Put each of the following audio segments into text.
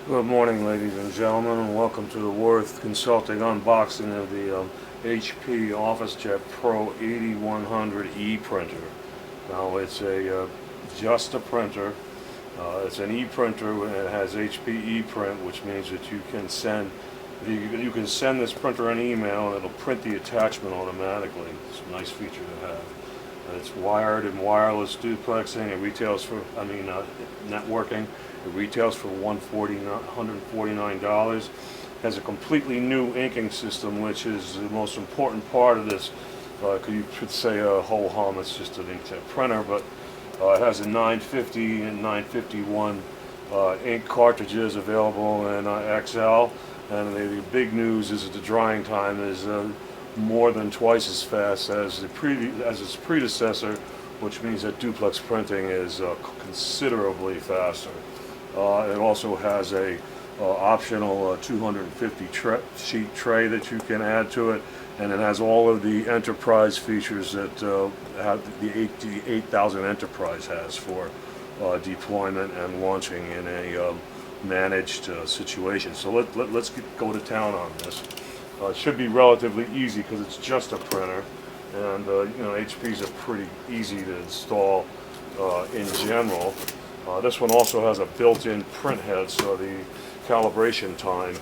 Good morning, ladies and gentlemen, and welcome to the Worth Consulting unboxing of the HP Officejet Pro 8100 ePrinter. Now, it's just a printer. It's an ePrinter, and it has HP ePrint, which means that you can send this printer an email, and it'll print the attachment automatically. It's a nice feature to have. It's wired and wireless duplexing. It retails for, networking. It retails for $149. Has a completely new inking system, which is the most important part of this. You could say a whole hum. It's just an inkjet printer, but it has a 950 and 951 ink cartridges available in XL. And the big news is that the drying time is more than twice as fast as its predecessor, which means that duplex printing is considerably faster. It also has a optional 250 sheet tray that you can add to it, and it has all of the enterprise features that the 8000 Enterprise has for deployment and launching in a managed situation. So let's go to town on this. It should be relatively easy because it's just a printer, and HPs are pretty easy to install in general. This one also has a built-in print head, so the calibration time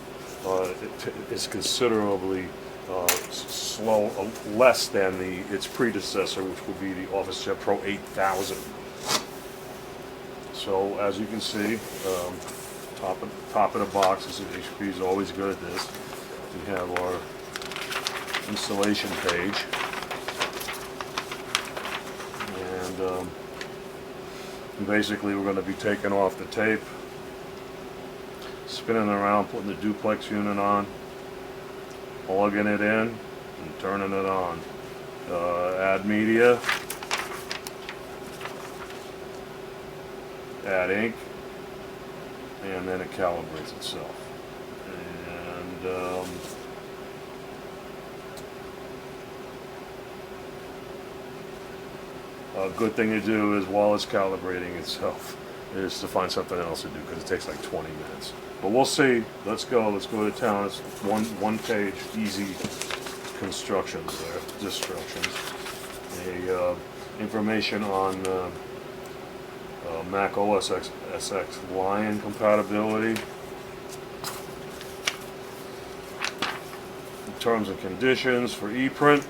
is considerably less than its predecessor, which would be the Officejet Pro 8000. So as you can see, top of the box, HP is always good at this. We have our installation page, and basically we're going to be taking off the tape, spinning around, putting the duplex unit on, plugging it in, and turning it on. Add media, add ink, and then it calibrates itself. And a good thing to do is, while it's calibrating itself, is to find something else to do, because it takes like 20 minutes. But we'll see. Let's go to town. It's one page, easy constructions there, instructions. Information on Mac OS X Lion compatibility. Terms and conditions for ePrint.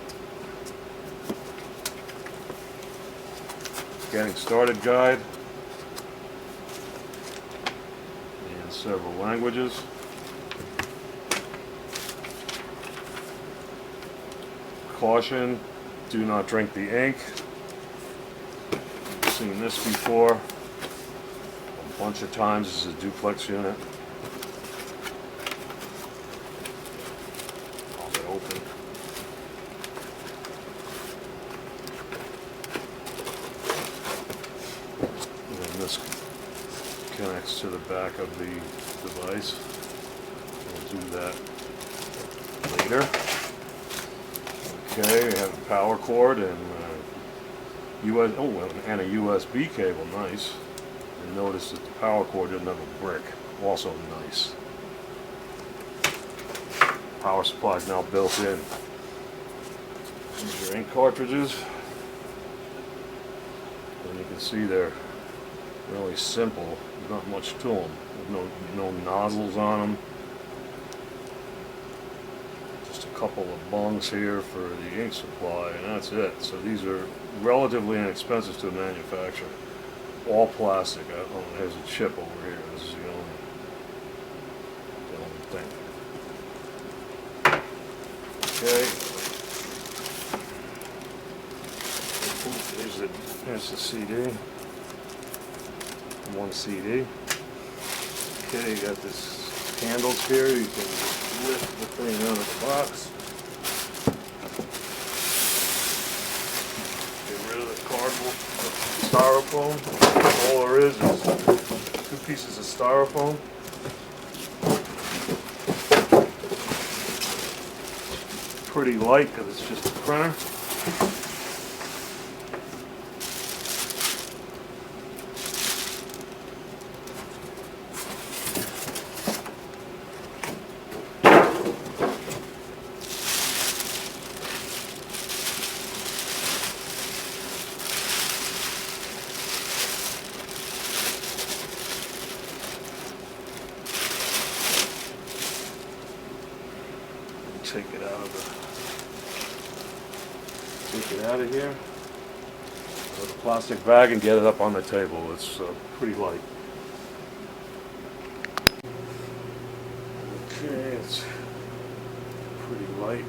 Getting started guide. In several languages. Caution, do not drink the ink. You've seen this before a bunch of times. This is a duplex unit. I'll get open. And this connects to the back of the device. We'll do that later. Okay, we have a power cord and and a USB cable. Nice. And notice that the power cord didn't have a brick. Also nice. Power supply is now built in. These are ink cartridges, and you can see they're really simple. There's not much to them. There's no nozzles on them. Just a couple of bungs here for the ink supply, and that's it. So these are relatively inexpensive to manufacture. All plastic. Oh, there's a chip over here. This is the only thing. Okay. Here's the CD. One CD. Okay, you got this handles here. You can lift the thing out of the box. Get rid of the cardboard, styrofoam. All there is 2 pieces of styrofoam. Pretty light because it's just a printer. take it out of here with a plastic bag and get it up on the table. It's pretty light. Okay, it's pretty light.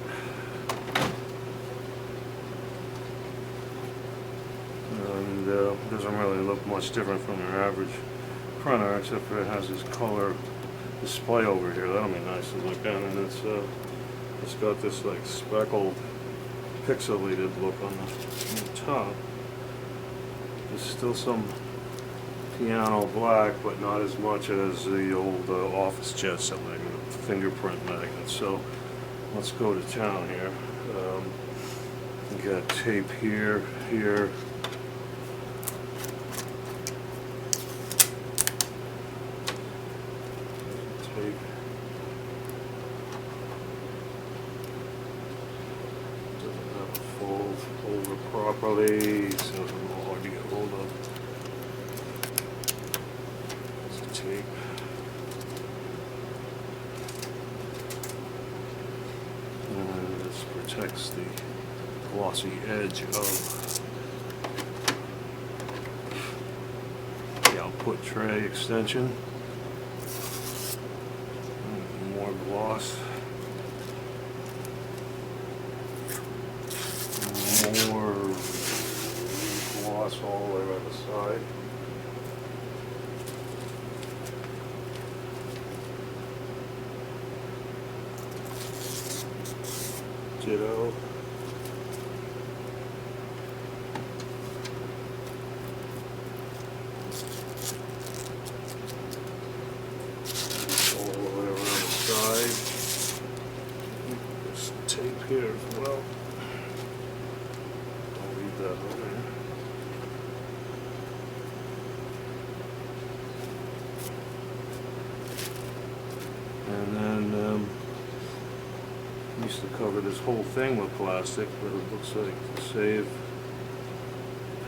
And doesn't really look much different from your average printer, except for it has this color display over here. That'll be nice to look at, and it's got this like speckled, pixelated look on the top. There's still some piano black, but not as much as the old Officejet fingerprint magnet. So let's go to town here. We got tape here. Tape. Doesn't have a fold over properly, so it's a little hard to get hold of. There's tape. And this protects the glossy edge of the output tray extension. More gloss. More gloss all the way around the side. Ditto. All the way around the side. There's tape here as well. I'll leave that on there. And then used to cover this whole thing with plastic, but it looks like to save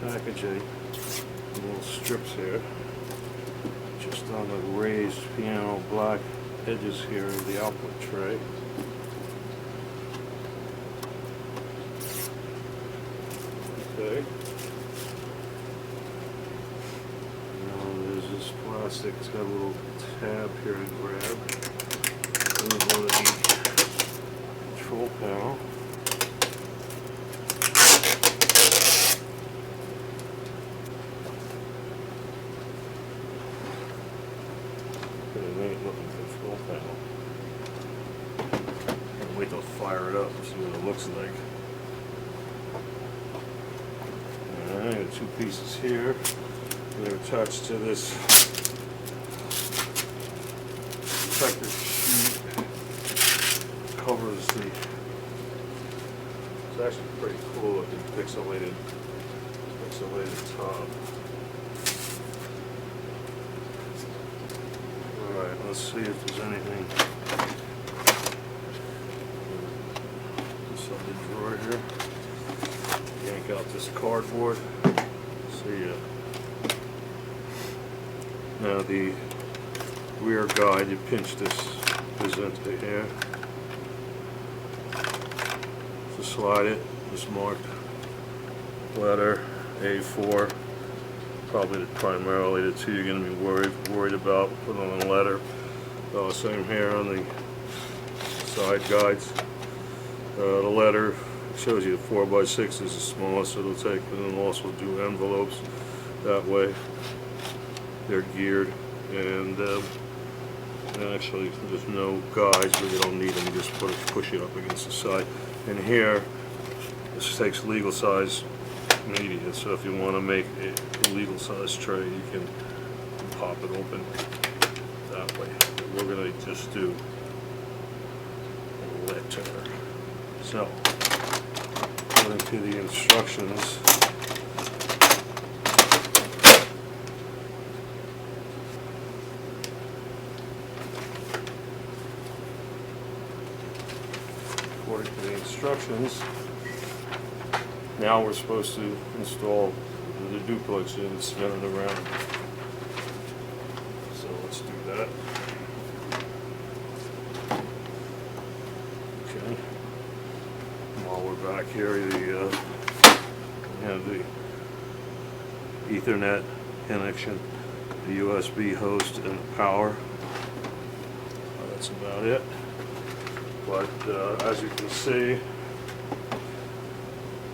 packaging, little strips here, just on the raised piano black edges here of the output tray. Okay. Now there's this plastic, it's got a little tab here to grab. And we'll go to the control panel. Pretty neat looking control panel. Can't wait to fire it up and see what it looks like. Alright, I got two pieces here. They're attached to this protective sheet. Covers the. It's actually pretty cool looking pixelated top. Alright, let's see if there's anything. This other drawer here. Yank out this cardboard. See ya. Now the rear guide, you pinch this into here. To slide it, this marked letter A4. Probably primarily the two you're going to be worried about putting on the letter. Same here on the side guides. The letter shows you 4x6 is the smallest it'll take, and then also do envelopes that way. They're geared, and actually there's no guides, but you don't need them. You just push it up against the side. And here, this takes legal size media, so if you want to make a legal size tray, you can pop it open that way. We're going to just do a letter. So, according to the instructions, now we're supposed to install the duplex and spin it around. So let's do that. Okay. back here, the Ethernet connection, the USB host, and the power. That's about it. But as you can see,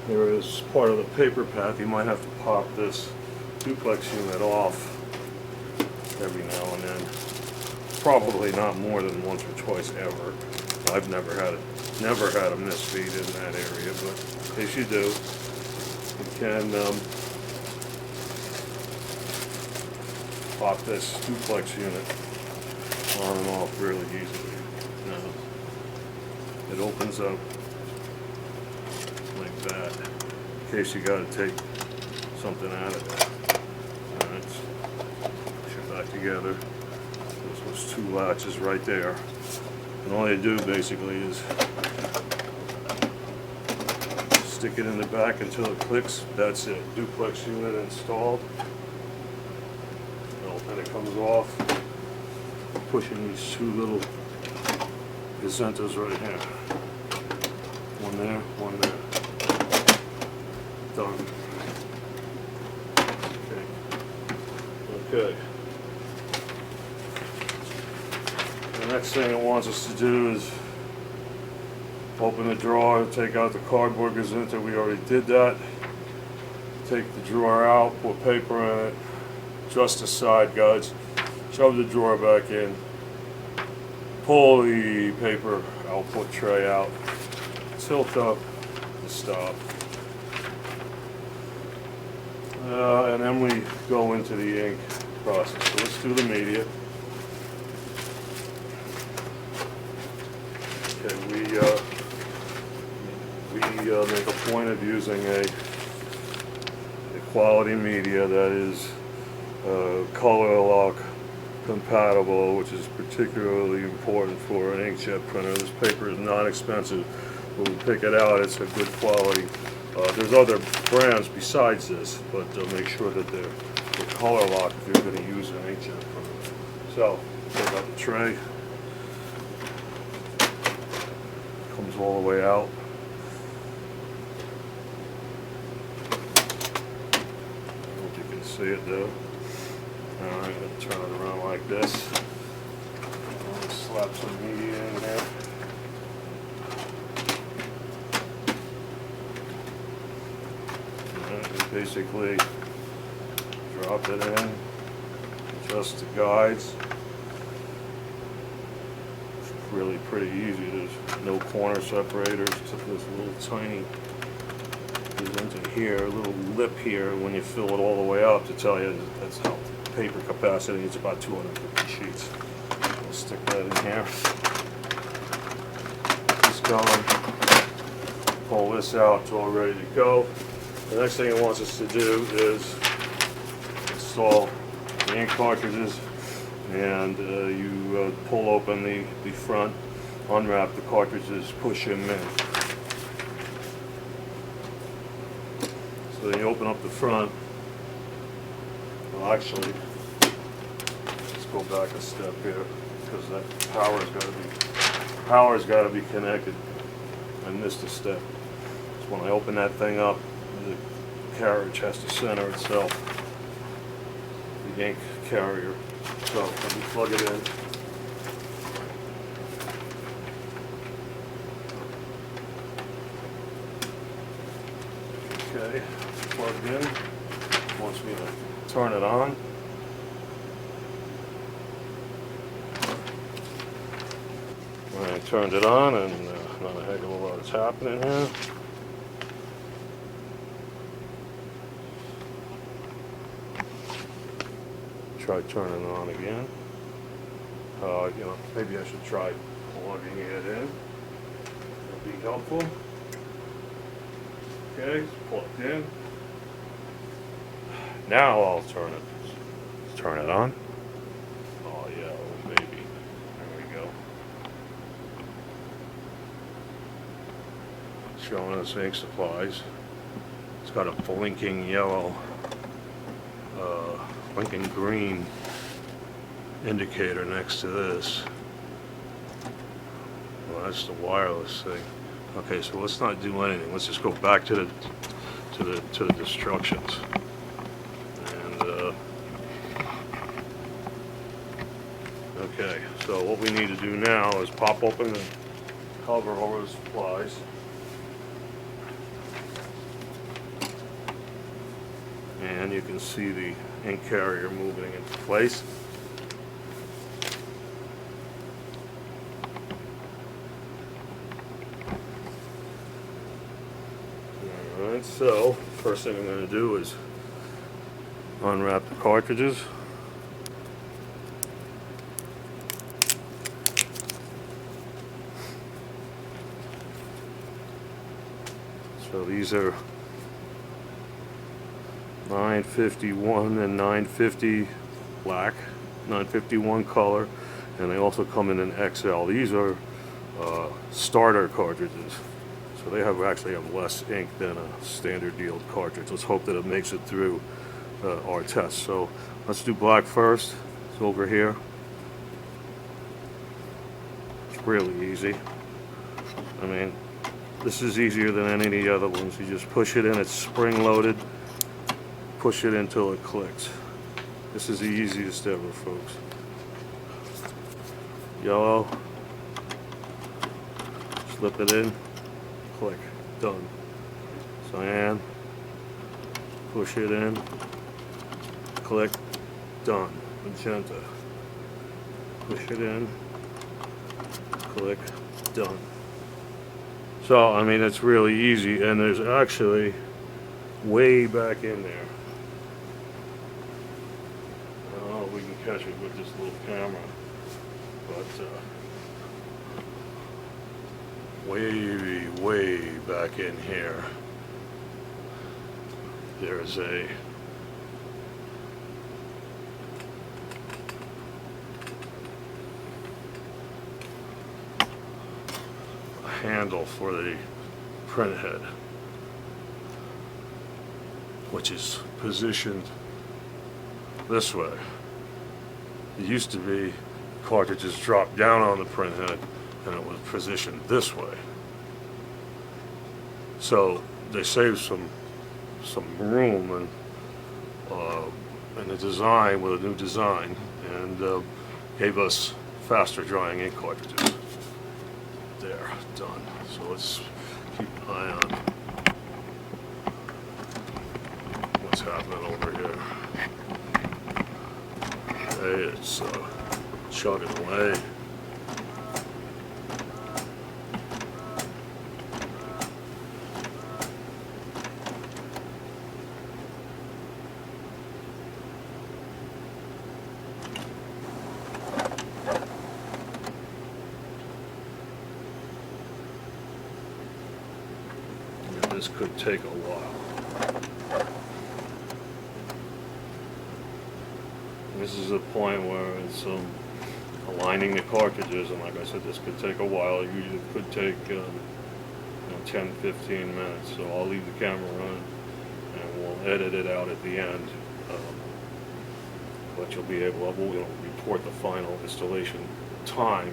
there is part of the paper path. You might have to pop this duplex unit off every now and then. Probably not more than once or twice ever. I've never had a misfeed in that area, but in case you do, you can pop this duplex unit on and off really easily. Now, it opens up like that in case you got to take something out of it. Alright, push it back together. Those two latches right there. And all you do basically is stick it in the back until it clicks. That's it. Duplex unit installed. And it comes off. Pushing these two little gazentas right here. One there, one there. Done. Okay. The next thing it wants us to do is open the drawer, take out the cardboard gazenta. We already did that. Take the drawer out, put paper in it, adjust the side guides, shove the drawer back in, pull the paper output tray out, tilt up the stop. And then we go into the ink process. So let's do the media. Okay, we make a point of using a quality media that is color lock compatible, which is particularly important for an inkjet printer. This paper is not expensive. When we pick it out, it's a good quality. There's other brands besides this, but make sure that they're color locked if you're going to use an inkjet printer. So, take out the tray. Comes all the way out. I hope you can see it though. Alright, I'm going to turn it around like this. Slap some media in there. Basically drop it in, adjust the guides. It's really pretty easy. There's no corner separators except this little tiny goes into here, a little lip here when you fill it all the way up to tell you that's how paper capacity. It's about 250 sheets. I'll stick that in here. This going. Pull this out, it's all ready to go. The next thing it wants us to do is install the ink cartridges, and you pull open the front, unwrap the cartridges, push them in. So then you open up the front. Well, actually, let's go back a step here because that power's got to be connected. I missed a step. So when I open that thing up, the carriage has to center itself, the ink carrier. So let me plug it in. Okay, plugged in. Wants me to turn it on. I turned it on, and not a heck of a lot is happening here. Try turning it on again. Maybe I should try plugging it in. That'll be helpful. Okay, it's plugged in. Now I'll turn it on. Oh yeah, oh baby. There we go. Showing us ink supplies. It's got a blinking yellow, blinking green indicator next to this. Well, that's the wireless thing. Okay, so let's not do anything. Let's just go back to the instructions. And okay, so what we need to do now is pop open the cover over the supplies. And you can see the ink carrier moving into place. Alright, so first thing I'm going to do is unwrap the cartridges. So these are 951 and 950 black, 951 color, and they also come in an XL. These are starter cartridges, so they actually have less ink than a standard deal cartridge. Let's hope that it makes it through our test. So let's do black first. It's over here. It's really easy. I mean, this is easier than any of the other ones. You just push it in, it's spring loaded. Push it until it clicks. This is the easiest ever, folks. Yellow. Slip it in. Click. Done. Cyan. Push it in. Click. Done. Magenta. Push it in. Click. Done. So, I mean, it's really easy, and there's actually way back in there. I don't know if we can catch it with this little camera, but way back in here, there's a handle for the print head, which is positioned this way. It used to be cartridges dropped down on the print head and it was positioned this way. So they saved some room and the design with a new design, and gave us faster drying ink cartridges. There, done. So let's keep an eye on what's happening over here. Okay, it's chugging away. This could take a while. This is a point where it's aligning the cartridges, and like I said, this could take a while. Usually it could take 10-15 minutes. So I'll leave the camera on and we'll edit it out at the end. But you'll be able to report the final installation time,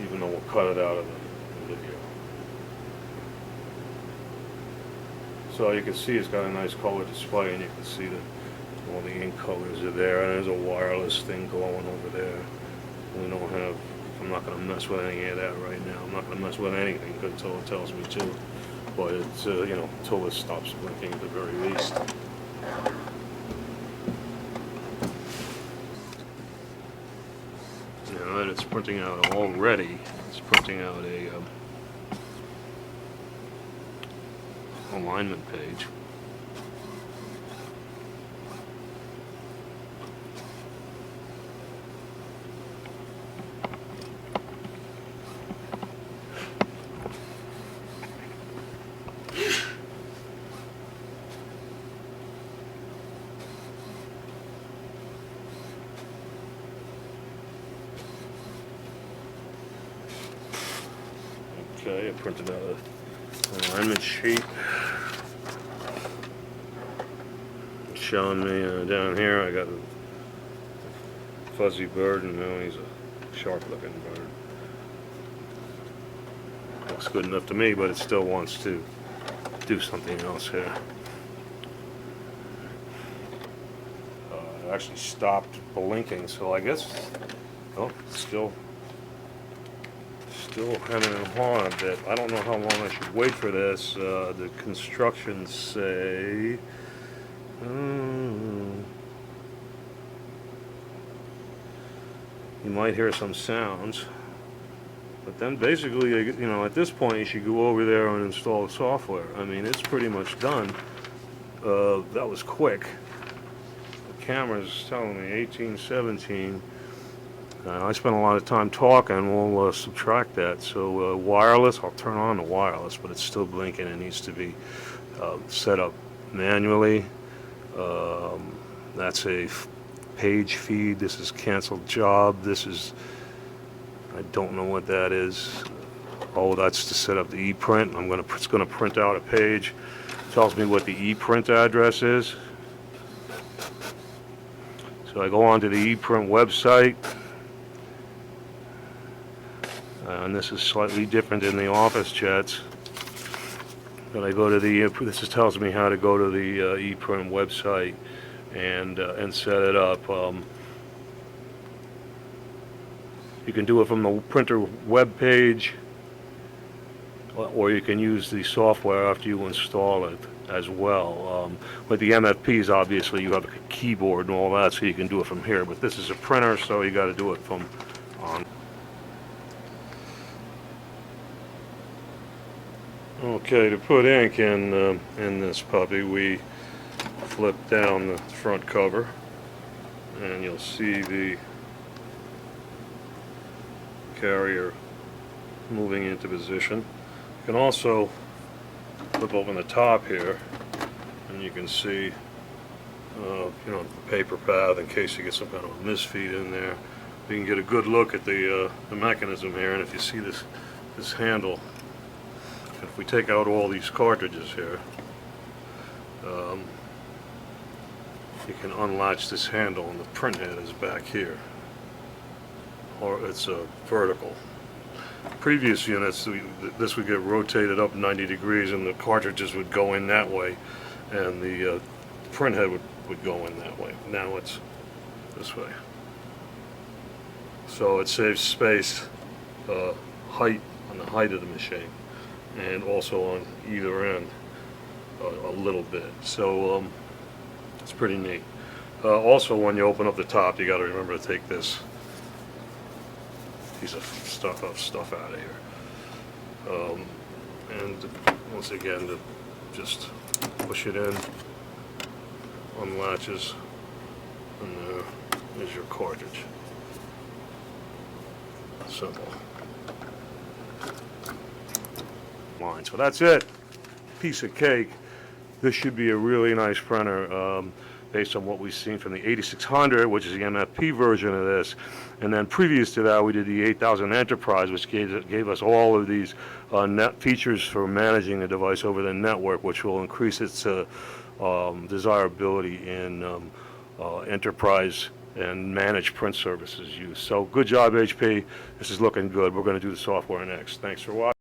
even though we'll cut it out of the video. So you can see it's got a nice color display, and you can see that all the ink colors are there, and there's a wireless thing going over there. We don't have, I'm not going to mess with any of that right now. I'm not going to mess with anything until it tells me to. But it's, until it stops blinking at the very least. Now that it's printing out already, it's printing out a alignment page. Okay, I printed out an alignment sheet. It's showing me down here I got a fuzzy bird, and now he's a sharp looking bird. Looks good enough to me, but it still wants to do something else here. It actually stopped blinking, so I guess, oh, still hemming on a bit. I don't know how long I should wait for this. The constructions say, you might hear some sounds, but then basically, you know, at this point you should go over there and install the software. I mean, it's pretty much done. That was quick. The camera's telling me 1817. I spent a lot of time talking. We'll subtract that. So wireless, I'll turn on the wireless, but it's still blinking. It needs to be set up manually. That's a page feed. This is canceled job. This is, I don't know what that is. Oh, that's to set up the ePrint. It's gonna print out a page. Tells me what the ePrint address is. So I go onto the ePrint website. And this is slightly different than the Officejets. But I go to this tells me how to go to the ePrint website and set it up. You can do it from the printer web page, or you can use the software after you install it as well. With the MFPs, obviously, you have a keyboard and all that, so you can do it from here. But this is a printer, so you got to do it from on. Okay, to put ink in this puppy, we flip down the front cover, and you'll see the carrier moving into position. You can also flip open the top here, and you can see, you know, the paper path in case you get some kind of a misfeed in there. You can get a good look at the mechanism here, and if you see this handle. If we take out all these cartridges here, you can unlatch this handle, and the print head is back here, or it's vertical. Previous units, this would get rotated up 90 degrees, and the cartridges would go in that way, and the print head would go in that way. Now it's this way. So it saves space, height on the height of the machine, and also on either end a little bit. So it's pretty neat. Also, when you open up the top, you got to remember to take this piece of stuff out of here. And once again, to just push it in, unlatches, and there's your cartridge. Simple. So that's it. Piece of cake. This should be a really nice printer based on what we've seen from the 8600, which is the MFP version of this. And then previous to that, we did the 8000 Enterprise, which gave us all of these net features for managing the device over the network, which will increase its desirability in enterprise and managed print services use. So good job, HP. This is looking good. We're going to do the software next. Thanks for watching.